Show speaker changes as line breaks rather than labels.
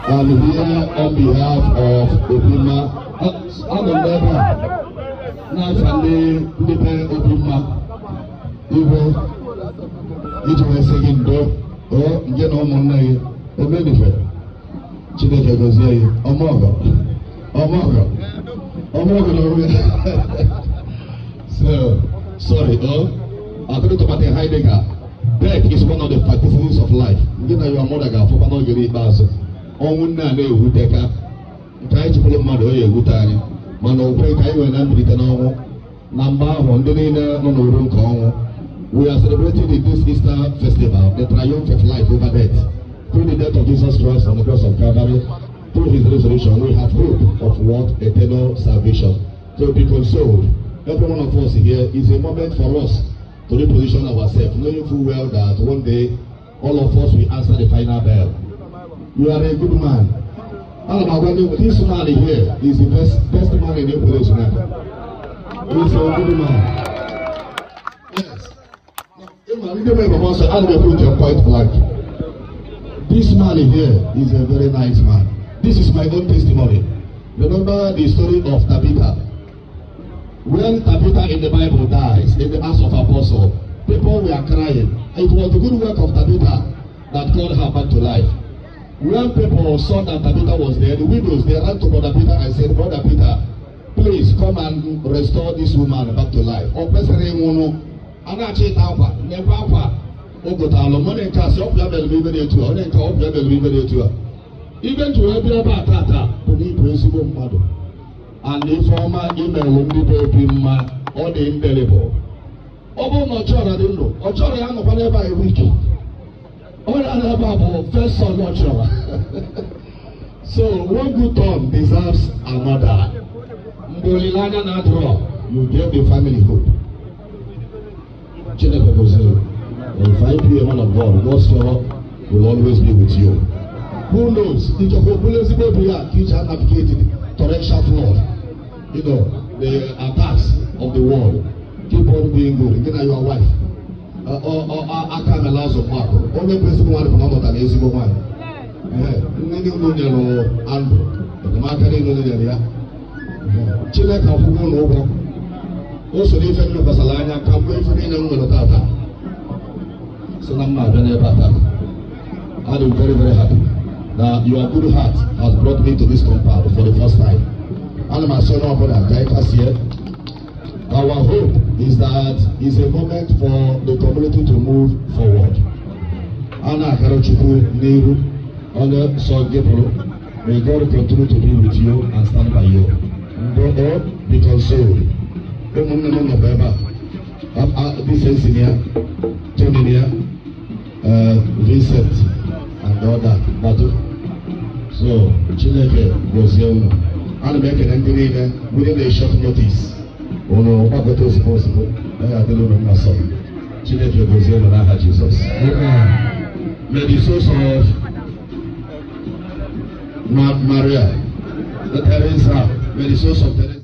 I'm here on behalf of Obima. I'm a member. Now, Sunday, Obima. Igwe, Igwe saying, oh, get on Monday, a benefit. Chideke goes here, Omoga. So, sorry, according to Martin Heidegger, death is one of the factors of life. You know, your mother got for no good bars. On one day, who take up, try to pull a mother, you would tell you. Mano, pray, I will not be the normal. Number one, the dinner, no room call. We are celebrating the this Easter festival, the triumph of life over death. Through the death of Jesus Christ on the cross of Calvary, through his resurrection, we have hope of what? Eternal salvation. So be consoled. Every one of us here is a moment for us to reposition ourselves, knowing full well that one day all of us will answer the final bell. You are a good man. This man here is the best man in Ezunaka. He is a good man. Yes. I'll put your point blank. This man here is a very nice man. This is my own testimony. Remember the story of Tabitha. When Tabitha in the Bible dies, in the Acts of Apostles, people were crying. It was the good work of Tabitha that called her back to life. When people saw that Tabitha was there, the widows, they ran to Brother Peter and said, Brother Peter, please come and restore this woman back to life. Even to help you about that, only principle mother. And the former email will be man or the indelible. Obo no chora I don't know. O chora ya no by a week. All about first son no chora. So one good turn deserves another. Mbolilana na draw. You give the family hope. If I be a man of God, God's favor will always be with you. Who knows? The teacher navigated torrential flood. You know, the attacks of the world. Keep on being good. Then your wife. I can't allow some mark. Only person one from another than easy one. The market in the area. Chile can go over. Also, the effect of Basalania can wait for any number of data. So, I'm not about that. I'm very, very happy. Now, your good heart has brought me to this compound for the first time. And my son over that guy here. Our hope is that it's a moment for the community to move forward. Anna Karochuku Neru, Honor Son Gabriel, may God continue to be with you and stand by you. Don't be consoled. This is here, Tony, Vincent, and all that. So, Chineke was young. And make an entry within a short notice. Oh no, what was possible? I don't know my son. Chineke was young and Jesus. May the source of Maria, the Teresa, may the source of Teresa.